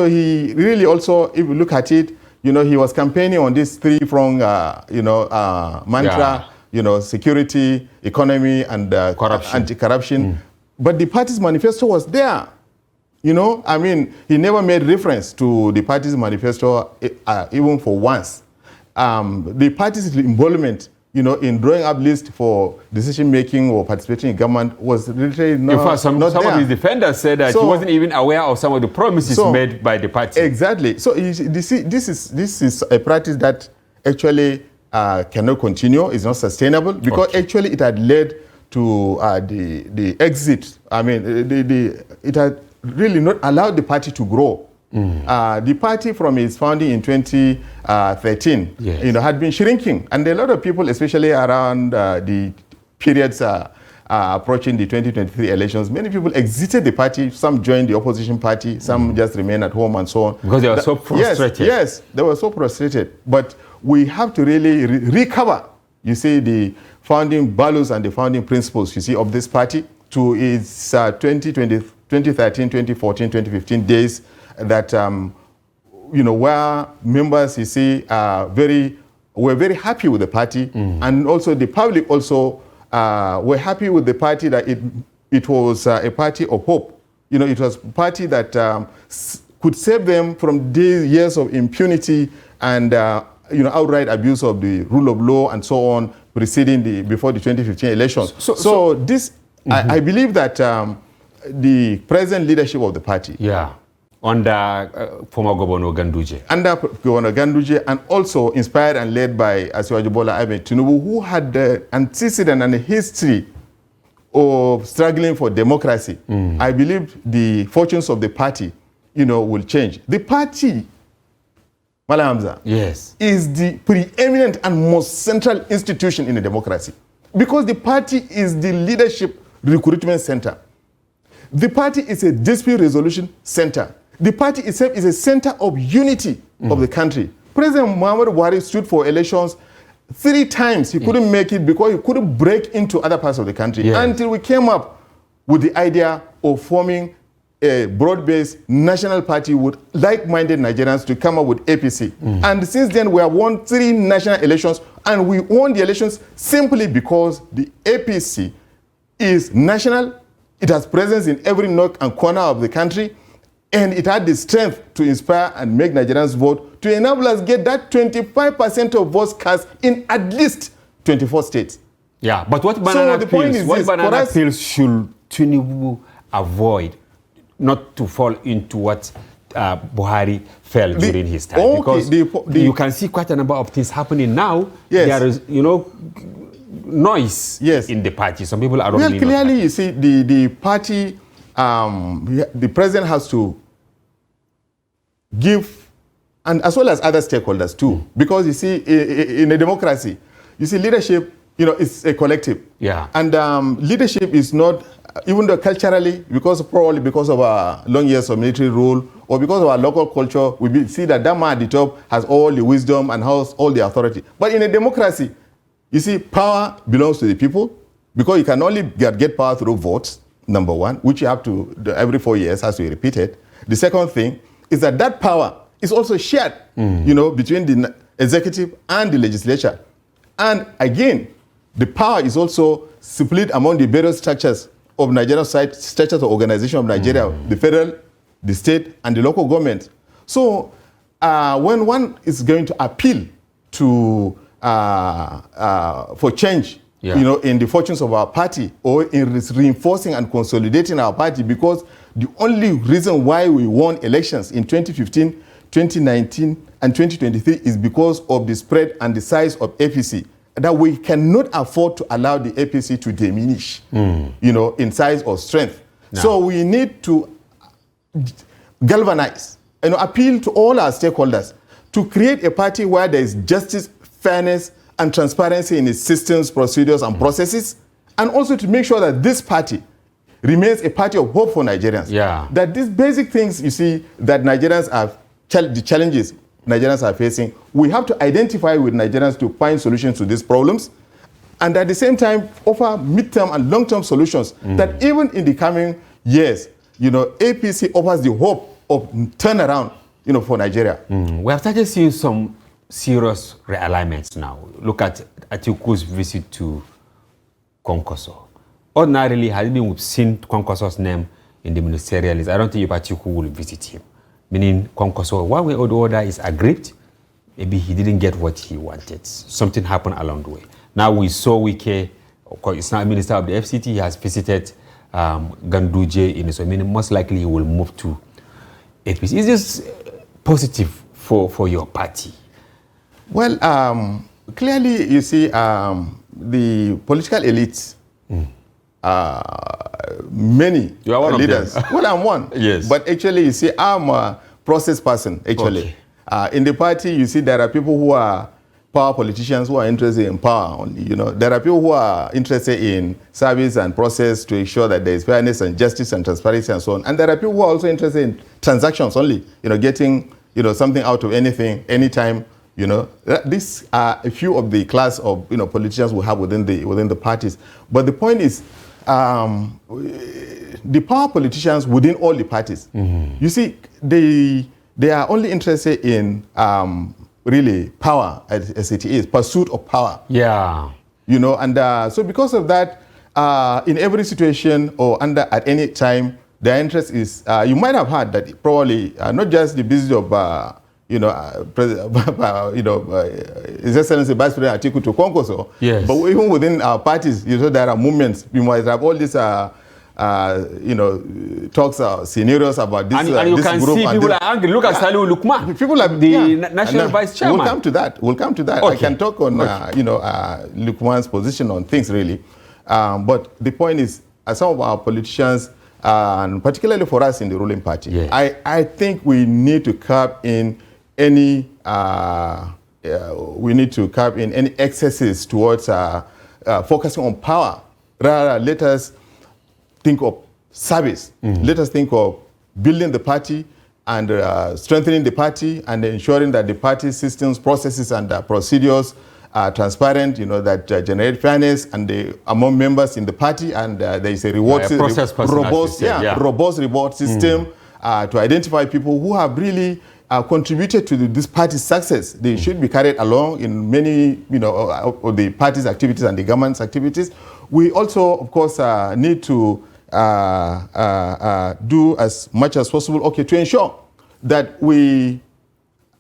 F: he really also, if you look at it, he was campaigning on this three-pronged, mantra, security, economy, and anti-corruption. But the party's manifesto was there. He never made reference to the party's manifesto even for once. The party's involvement, in drawing up lists for decision-making or participating in government was literally not. In fact,
C: some of his defenders said that he wasn't even aware of some of the promises made by the party.
F: Exactly. So this is a practice that actually cannot continue. It's not sustainable because actually it had led to the exit. It had really not allowed the party to grow. The party from its founding in 2013, had been shrinking, and a lot of people, especially around the periods approaching the 2023 elections, many people exited the party. Some joined the opposition party, some just remained at home and so on.
C: Because they were so frustrated.
F: Yes, they were so frustrated. But we have to really recover, you see, the founding values and the founding principles, you see, of this party to its 2013, 2014, 2015 days. That where members, you see, were very happy with the party, and also the public also were happy with the party that it was a party of hope. It was a party that could save them from these years of impunity and outright abuse of the rule of law and so on before the 2015 elections. So this, I believe that the present leadership of the party.
C: Under former Governor Ganduje.
F: Under Governor Ganduje, and also inspired and led by Asiwaju Bola Ahmed Tinubu, who had the antecedent and the history of struggling for democracy. I believe the fortunes of the party, will change. The party, Malam Hamza, is the preeminent and most central institution in a democracy. Because the party is the leadership recruitment center. The party is a dispute resolution center. The party itself is a center of unity of the country. President Muhammadu Buhari stood for elections 3 times. He couldn't make it because he couldn't break into other parts of the country until we came up with the idea of forming a broad-based national party with like-minded Nigerians to come up with APC. And since then, we have won 3 national elections, and we won the elections simply because the APC is national. It has presence in every nook and corner of the country, and it had the strength to inspire and make Nigerians vote to enable us get that 25% of votes cast in at least 24 states.
C: But what banana pills should Tinubu avoid not to fall into what Buhari fell during his time? Because you can see quite a number of things happening now. There is, noise in the party. Some people are
F: clearly, you see, the party the president has to give, and as well as other stakeholders too, because you see, in a democracy, you see, leadership, it's a collective.
C: Yeah.
F: And leadership is not, even though culturally, probably because of our long years of military rule, or because of our local culture, we see that man at the top has all the wisdom and has all the authority. But in a democracy, you see, power belongs to the people, because you can only get power through votes, number one, which you have to, every 4 years has to be repeated. The second thing is that power is also shared, between the executive and the legislature. And again, the power is also split among the various structures of Nigerian structures of organization of Nigeria, the federal, the state, and the local government. So when one is going to appeal to for change, in the fortunes of our party, or in reinforcing and consolidating our party, because the only reason why we won elections in 2015, 2019, and 2023 is because of the spread and the size of APC, that we cannot afford to allow the APC to diminish, in size or strength. No. So we need to galvanize and appeal to all our stakeholders to create a party where there is justice, fairness, and transparency in its systems, procedures, and processes, and also to make sure that this party remains a party of hope for Nigerians.
C: Yeah.
F: That these basic things, you see, that Nigerians are, the challenges Nigerians are facing, we have to identify with Nigerians to find solutions to these problems, and at the same time offer midterm and long-term solutions that even in the coming years, APC offers the hope of turnaround, for Nigeria.
C: We have started seeing some serious realignments now. Look at Atiku's visit to Kwankwaso. Ordinarily, had we've seen Kwankwaso's name in the ministerial list, I don't think Atiku will visit him. Meaning Kwankwaso, one way or the other, is aggrieved. Maybe he didn't get what he wanted. Something happened along the way. Now we saw Wike, it's now Minister of the FCT, he has visited Ganduje in so meaning most likely he will move to APC. Is this positive for your party?
F: Well, clearly, you see, the political elites, many leaders. Well, I'm one.
C: Yes.
F: But actually, you see, I'm a process person, actually. Okay. In the party, you see, there are people who are power politicians who are interested in power only. There are people who are interested in service and process to ensure that there is fairness and justice and transparency and so on. And there are people who are also interested in transactions only, getting, something out of anything, anytime. These are a few of the class of politicians we have within the parties. But the point is, the power politicians within all the parties, you see, they are only interested in really power as it is, pursuit of power.
C: Yeah.
F: And so because of that, in every situation or at any time, their interest is. You might have heard that probably not just the visit of. His Excellency Vice President Atiku to Kwankwaso,
C: yes.
F: But even within our parties, there are movements. We might have all these, talks, scenarios about this.
C: And you
F: this
C: can
F: group
C: see people are angry. Look at Salihu Lukman.
F: People are
C: the national vice chairman.
F: We'll come to that. Okay. I can talk on Lukman's position on things really, but the point is, some of our politicians, and particularly for us in the ruling party, yeah. I think we need to curb in any excesses towards focusing on power. Rather, let us think of service. Let us think of building the party and strengthening the party and ensuring that the party systems, processes, and procedures are transparent, that generate fairness and among members in the party, and there is a reward robust reward system to identify people who have really contributed to this party's success. They should be carried along in many, of the party's activities and the government's activities. We also, of course, need to do as much as possible, to ensure that we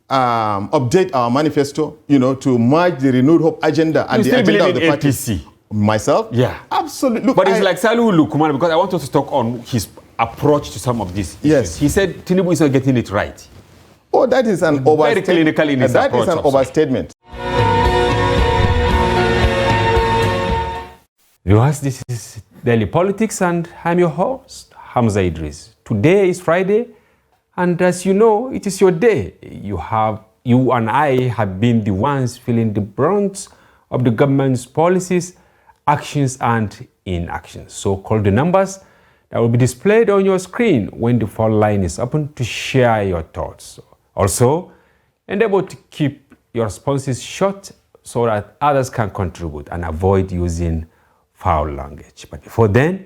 F: update our manifesto, to merge the renewed hope agenda and the agenda of the party.
C: APC?
F: Myself?
C: Yeah.
F: Absolutely. Look,
C: but it's like Salihu Lukman, because I want us to talk on his approach to some of these issues.
F: Yes.
C: He said Tinubu is not getting it right.
F: Oh, that is an
C: very clinical in his approach.
F: That is an overstatement.
C: Viewers, this is Daily Politics, and I'm your host, Hamza Idris. Today is Friday, and as you know, it is your day. You and I have been the ones feeling the brunt of the government's policies, actions, and inactions. So call the numbers that will be displayed on your screen when the phone line is open to share your thoughts. Also, endeavor to keep your responses short so that others can contribute and avoid using foul language. But before then,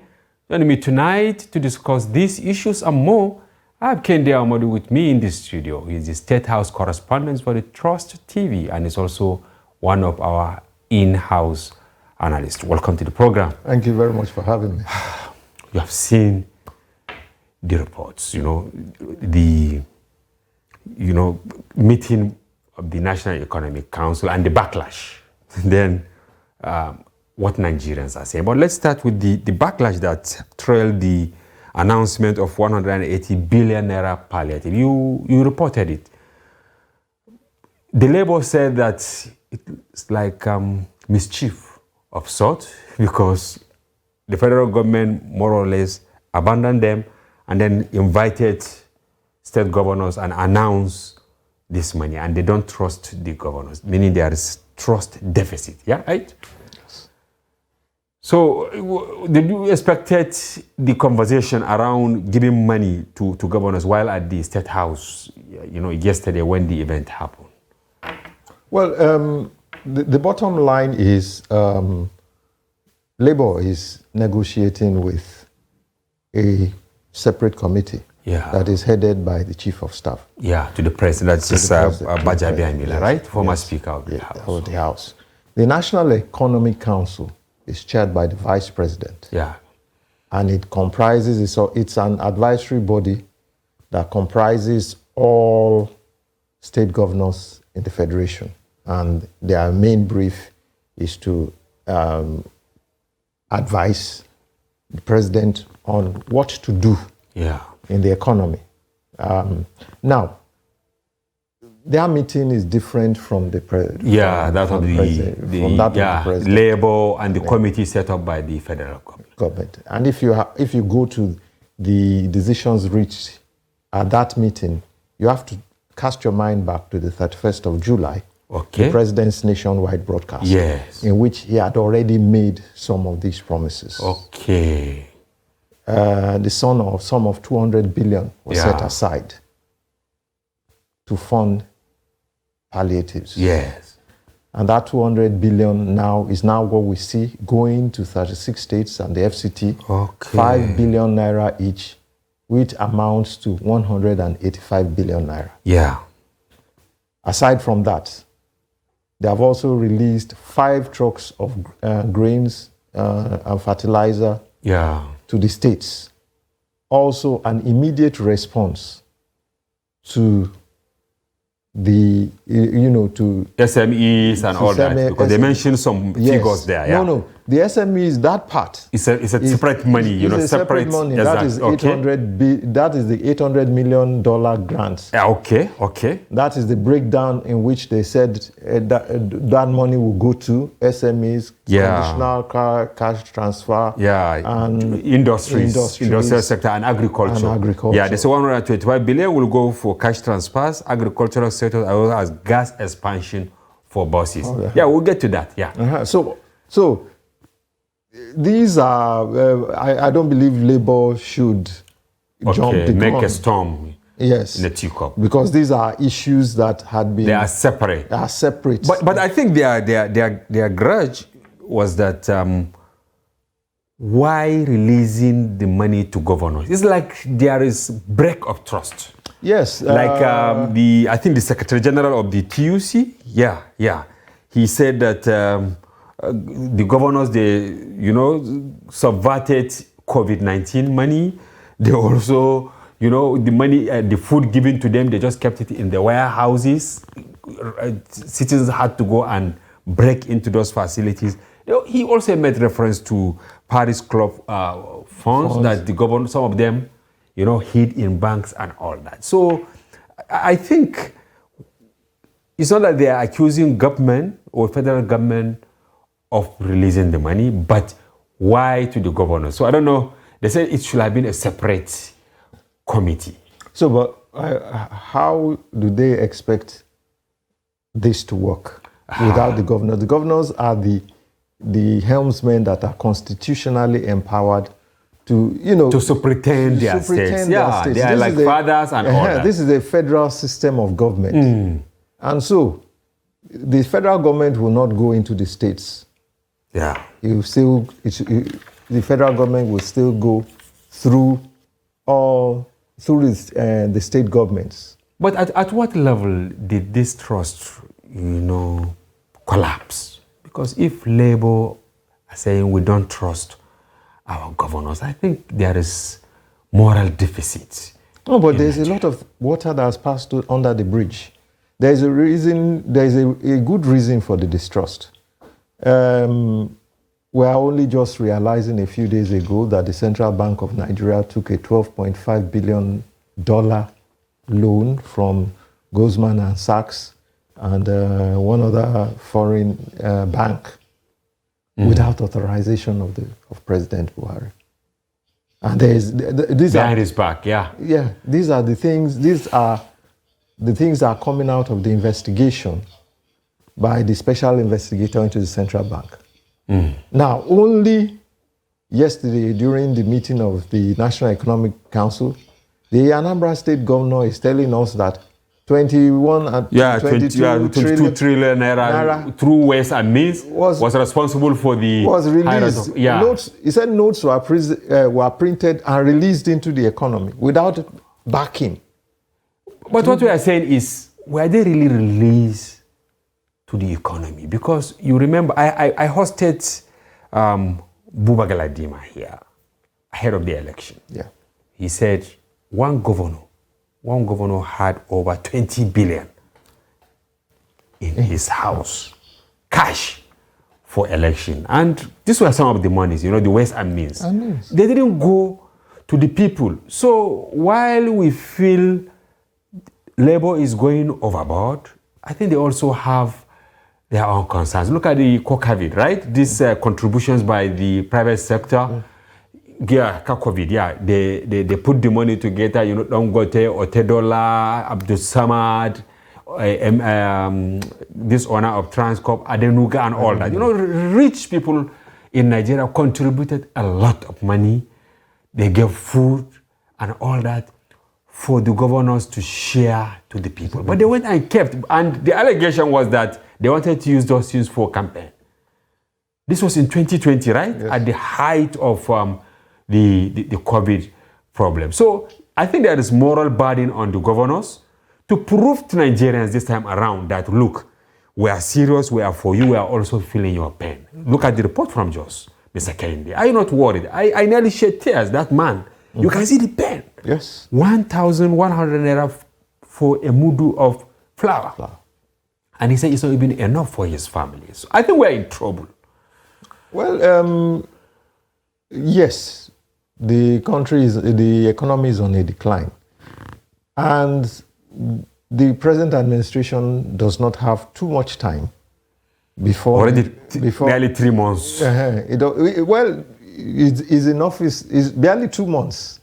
C: join me tonight to discuss these issues and more. I have Kende Amadu with me in the studio. He is the State House correspondent for the Trust TV and is also one of our in-house analysts. Welcome to the program.
G: Thank you very much for having me.
C: You have seen the reports, the meeting of the National Economic Council and the backlash. Then what Nigerians are saying. But let's start with the backlash that trailed the announcement of 180 billion naira palliative. You reported it. The Labour said that it's like mischief of sort because the federal government more or less abandoned them and then invited state governors and announced this money, and they don't trust the governors, meaning there is trust deficit. Yeah, right? So, did you expected the conversation around giving money to governors while at the State House, yesterday when the event happened?
G: Well, the bottom line is Labour is negotiating with a separate committee that is headed by the Chief of Staff.
C: Yeah, to the President, that's Bajabiamila, right? Former Speaker of the House.
G: Of the House. The National Economic Council is chaired by the Vice President.
C: Yeah.
G: And it comprises, it's an advisory body that comprises all state governors in the Federation. And their main brief is to advise the President on what to do in the economy. Now, their meeting is different from the president.
C: That of the president. Labour and the committee set up by the federal government.
G: And if you go to the decisions reached at that meeting, you have to cast your mind back to the 31st of July, the president's nationwide broadcast, in which he had already made some of these promises. The sum of 200 billion was set aside to fund palliatives. And that 200 billion is now what we see going to 36 states and the FCT, 5 billion naira each, which amounts to 185 billion naira. Aside from that, they have also released 5 trucks of grains and fertilizer to the states. Also, an immediate response to the, to
C: SMEs and all that, because they mentioned some figures there.
G: No, the SMEs, that part.
C: It's a separate money,
G: separate money. That is 800. That is the $800 million grant. That is the breakdown in which they said that money will go to SMEs, conditional cash transfer, and
C: industrial sector and agriculture. Yeah, this 125 billion will go for cash transfers, agricultural sector, as well as gas expansion for buses. We'll get to that.
G: So these are, I don't believe Labour should jump the gun.
C: Make a storm in the teacup.
G: Because these are issues that had been...
C: They are separate. But I think their grudge was that why releasing the money to governors? It's like there is break of trust.
G: Yes.
C: I think the Secretary General of the TUC, he said that the governors, they, subverted COVID-19 money. They also, the money, the food given to them, they just kept it in the warehouses. Citizens had to go and break into those facilities. He also made reference to Paris Club funds that the government, some of them, hid in banks and all that. So I think it's not that they are accusing government or federal government of releasing the money, but why to the governors? So I don't know, They said it should have been a separate committee.
G: So, but how do they expect this to work without the governors? The governors are the helmsmen that are constitutionally empowered to,
C: to superintend their states. Yeah, they are like fathers and all that.
G: This is a federal system of government. And so, the federal government will not go into the states.
C: Yeah.
G: The federal government will still go through the state governments.
C: But at what level did this trust, collapse? Because if Labour are saying we don't trust our governors, I think there is moral deficit.
G: No, but there's a lot of water that has passed under the bridge. There's a reason. There's a good reason for the distrust. We are only just realizing a few days ago that the Central Bank of Nigeria took a $12.5 billion loan from Goldman Sachs and one other foreign bank without authorization of President Buhari. And these
C: behind his back, yeah.
G: Yeah, these are the things. These are the things that are coming out of the investigation by the special investigator into the Central Bank. Now, only yesterday during the meeting of the National Economic Council, the Anambra State Governor is telling us that 22
C: trillion naira through ways and means was responsible for the
G: was released. Notes, he said notes were printed and released into the economy without backing.
C: But what we are saying is, were they really released to the economy? Because you remember, I hosted Buba Galadima here ahead of the election.
G: Yeah.
C: He said one governor had over 20 billion in his house, cash for election. And these were some of the monies, the ways and means. They didn't go to the people. So while we feel Labour is going overboard, I think they also have their own concerns. Look at the COVID, right? These contributions by the private sector. Yeah, COVID, yeah. They put the money together, Dangote, Otedola, Abdul Samad, this owner of Transcorp, Adenuga and all that. Rich people in Nigeria contributed a lot of money. They gave food and all that for the governors to share to the people. But they went and kept, and the allegation was that they wanted to use those things for campaign. This was in 2020, right? Yes. At the height of the COVID problem. So I think there is moral burden on the governors to prove to Nigerians this time around that, look, we are serious, we are for you, we are also feeling your pain. Look at the report from Jos, Mr. Kennedy. Are you not worried? I nearly shed tears, that man. You can see the pain.
G: Yes.
C: 1,100 naira for a mudu of flour. And he said it's not even enough for his family. So I think we're in trouble.
G: Well, yes, the economy is on a decline. And the present administration does not have too much time before...
C: Nearly 3 months.
G: It's in office, is barely 2 months.